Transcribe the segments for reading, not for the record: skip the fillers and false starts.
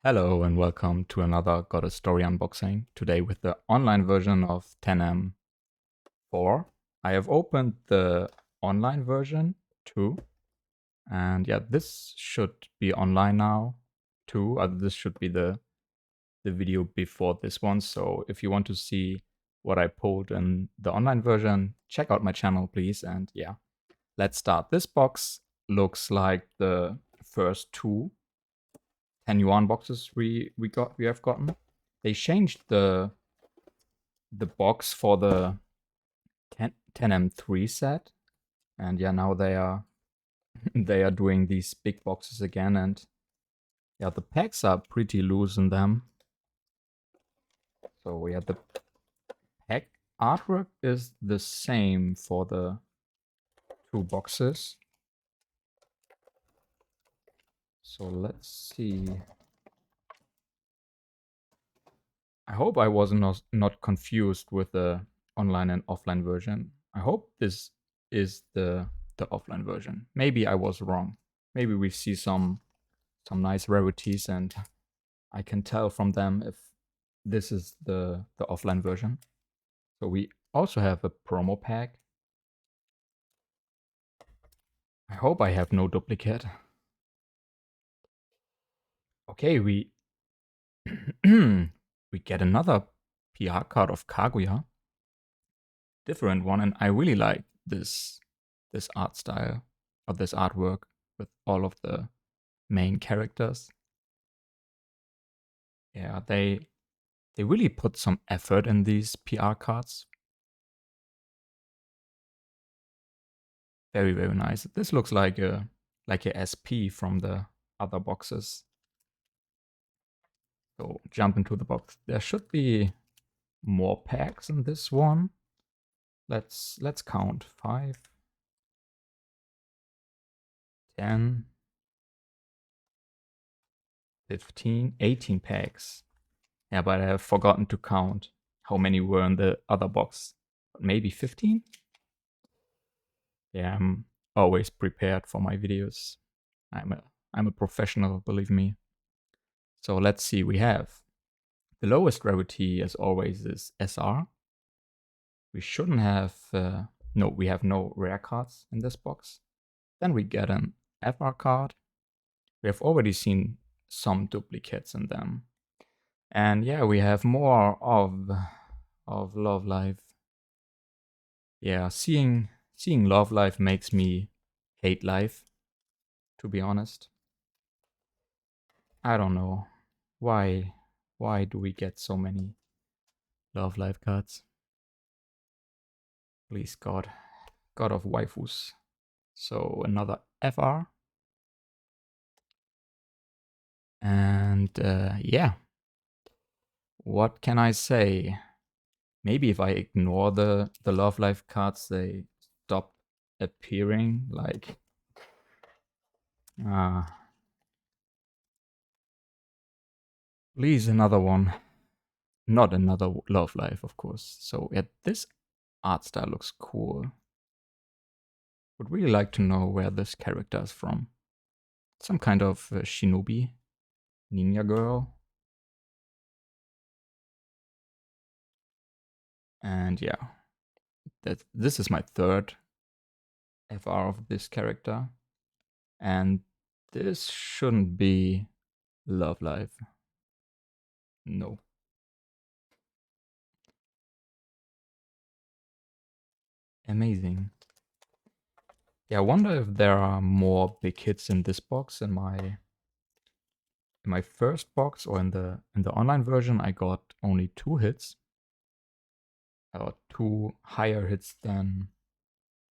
Hello and welcome to another God of Story unboxing. Today with the online version of 10M4. I have opened the online version too. And yeah, this should be online now too. This should be the video before this one. So if you want to see what I pulled in the online version, check out my channel please. And yeah, let's start. This box looks like the first two 10 yuan boxes we have gotten. They changed the box for the 10M3 set, and yeah, now they are they are doing these big boxes again, and yeah, the packs are pretty loose in them. So yeah, the pack artwork is the same for the two boxes. So let's see. I hope I was not confused with the online and offline version. I hope this is the offline version. Maybe I was wrong. Maybe we see some nice rarities and I can tell from them if this is the offline version. So we also have a promo pack. I hope I have no duplicate. Okay, we we get another PR card of Kaguya. Different one, and I really like this art style or this artwork with all of the main characters. Yeah, they really put some effort in these PR cards. Very, very nice. This looks like a SP from the other boxes. So jump into the box. There should be more packs in this one. Let's count. 5, 10, 15, 18 packs. Yeah, but I have forgotten to count how many were in the other box. Maybe 15? Yeah, I'm always prepared for my videos. I'm a professional, believe me. So let's see, we have the lowest rarity as always is SR. We shouldn't have, no, we have no rare cards in this box. Then we get an FR card. We have already seen some duplicates in them. And yeah, we have more of Love Life. Yeah, seeing Love Life makes me hate life, to be honest. I don't know. Why do we get so many Love Life cards? Please God. God of waifus. So another FR. And yeah. What can I say? Maybe if I ignore the Love Life cards, they stop appearing. Like, please another one. Not another Love Life, of course. So yeah, this art style looks cool. Would really like to know where this character is from. Some kind of shinobi, ninja girl. And yeah, this is my third FR of this character. And this shouldn't be Love Life. No. Amazing. Yeah, I wonder if there are more big hits in this box. In my first box or in the online version, I got only 2 hits. I got 2 higher hits than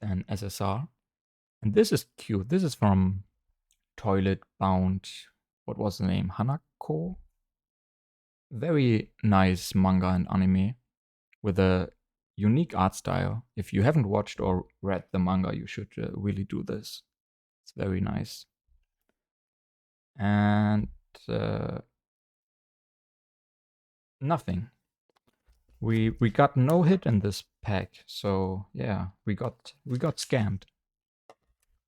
SSR. And this is cute. This is from Toilet Bound. What was the name? Hanako? Very nice manga and anime with a unique art style. If you haven't watched or read the manga, you should really do this. It's very nice. And nothing. We got no hit in this pack, so yeah, we got scammed.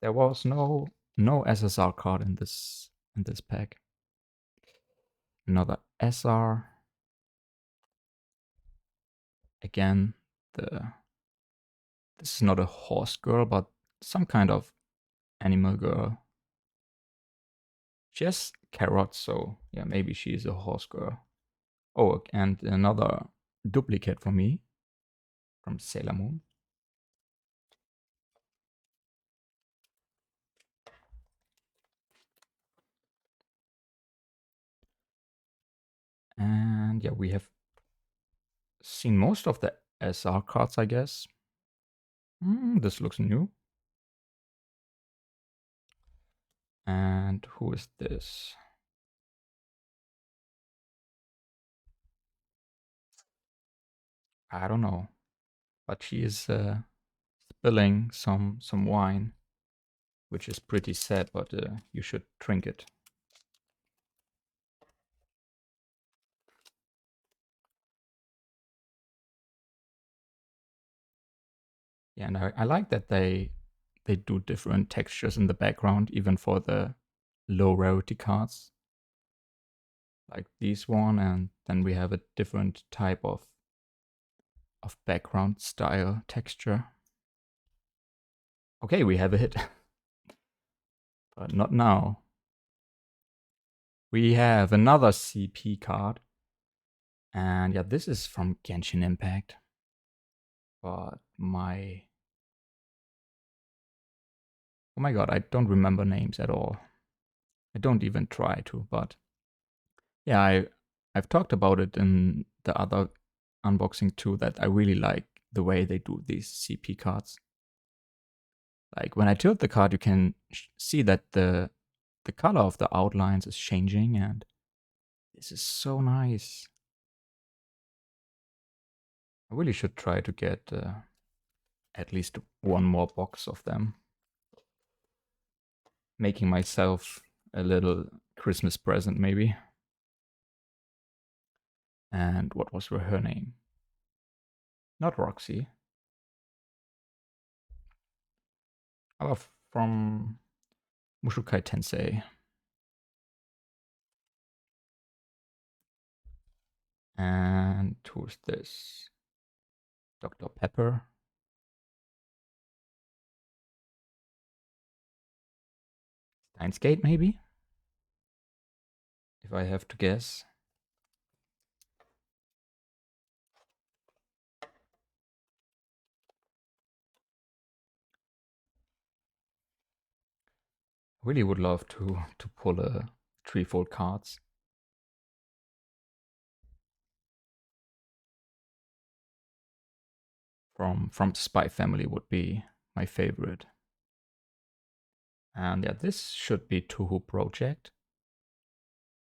There was no SSR card in this pack. Another SR. Again, this is not a horse girl, but some kind of animal girl. She has carrots, so yeah, maybe she is a horse girl. Oh, and another duplicate for me from Sailor Moon. And yeah, we have seen most of the SR cards, I guess. This looks new. And who is this? I don't know, but she is spilling some wine, which is pretty sad. But you should drink it. Yeah, and I like that they do different textures in the background, even for the low rarity cards, like this one, and then we have a different type of background style texture. Okay, we have a hit, but not now. We have another CP card, and yeah, this is from Genshin Impact, but oh my god, I don't remember names at all. I don't even try to, but yeah, I've talked about it in the other unboxing too, that I really like the way they do these CP cards. Like when I tilt the card, you can see that the color of the outlines is changing, and this is so nice. I really should try to get at least one more box of them. Making myself a little Christmas present, maybe. And what was her name? Not Roxy. From Mushokai Tensei. And who's this? Dr. Pepper. Steins Gate, maybe? If I have to guess. Really would love to pull a threefold cards. From Spy Family would be my favorite. And yeah, this should be Touhou Project.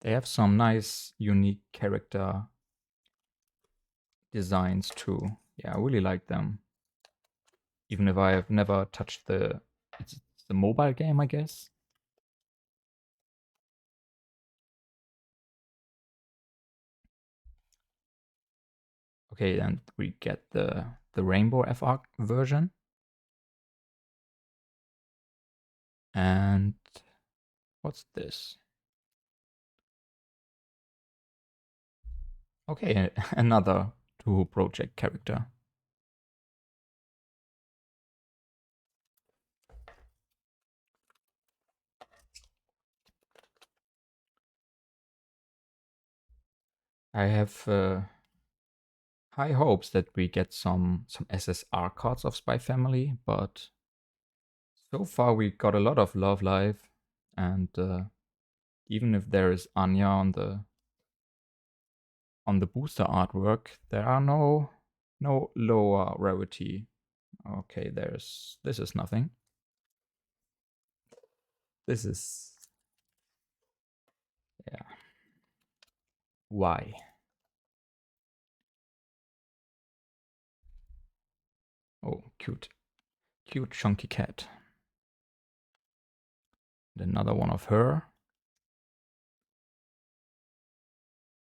They have some nice, unique character designs too. Yeah, I really like them. Even if I have never touched it's the mobile game, I guess. Okay, and we get the Rainbow FR version. And what's this? Okay, another Touhou Project character. I have high hopes that we get some SSR cards of Spy Family, but so far we got a lot of Love Live, and even if there is Anya on the booster artwork, there are no lower rarity. Okay, this is nothing. This is, yeah. Why? Oh, cute chunky cat. And another one of her.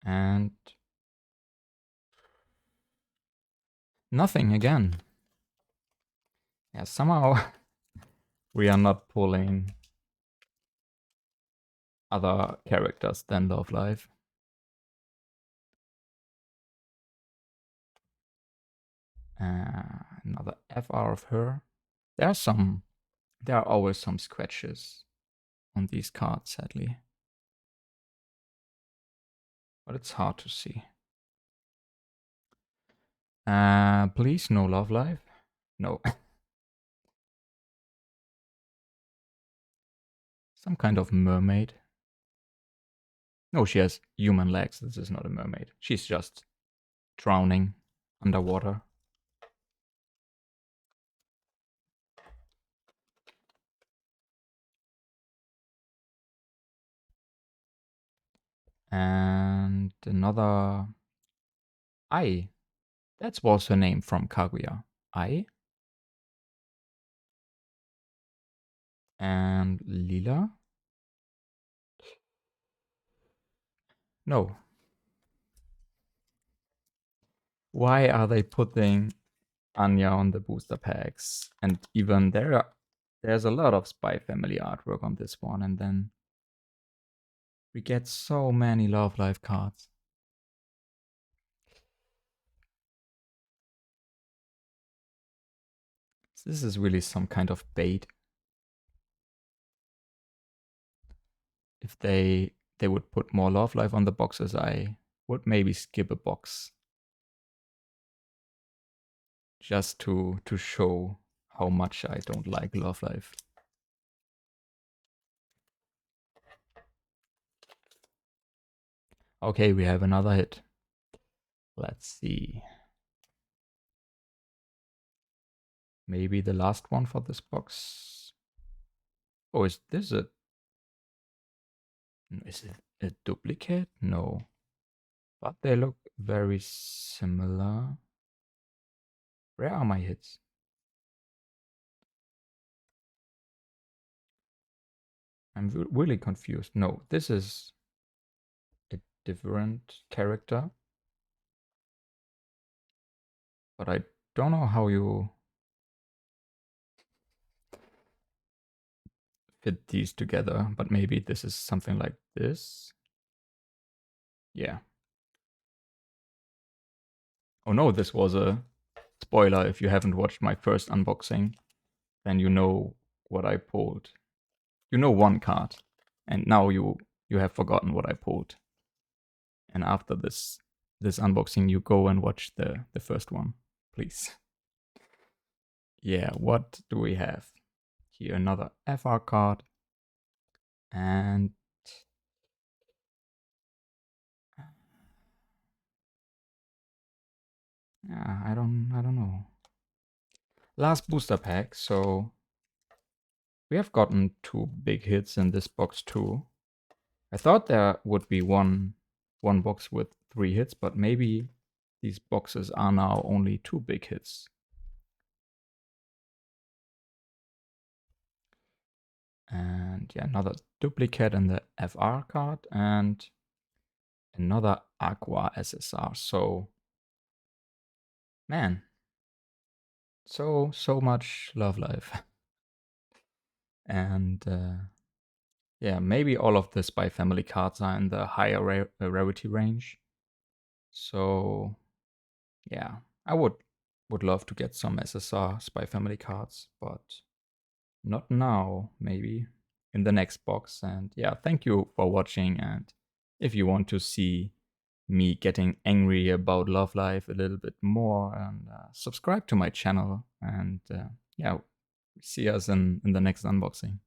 And nothing again. Yeah, somehow we are not pulling other characters than Love Live. Another FR of her. There are always some scratches on these cards, sadly. But it's hard to see. Please, no love life. No. Some kind of mermaid. No, she has human legs. This is not a mermaid. She's just drowning underwater. And another Ai. That was her name from Kaguya. Ai. And Lila. No. Why are they putting Anya on the booster packs? And even there's a lot of Spy Family artwork on this one, and then we get so many Love Life cards. This is really some kind of bait. If they would put more Love Life on the boxes, I would maybe skip a box. Just to show how much I don't like Love Life. Okay, we have another hit. Let's see. Maybe the last one for this box. Oh, is it a duplicate? No. But they look very similar. Where are my hits? I'm really confused. No, this is a different character. But I don't know how you fit these together. But maybe this is something like this. Yeah. Oh no, this was a spoiler. If you haven't watched my first unboxing, then you know what I pulled. You know one card, and now you have forgotten what I pulled. And after this unboxing, you go and watch the first one, please. Yeah, what do we have? Here another FR card. And I don't know. Last booster pack, so we have gotten 2 big hits in this box too. I thought there would be one box with 3 hits, but maybe these boxes are now only 2 big hits. And yeah, another duplicate in the FR card and another Aqua SSR. So, man, so much Love Life. And yeah, maybe all of the Spy Family cards are in the higher rarity range. So yeah, I would love to get some SSR Spy Family cards, but not now, maybe in the next box. And yeah, thank you for watching. And if you want to see me getting angry about Love Life a little bit more, and subscribe to my channel. And yeah, see us in the next unboxing.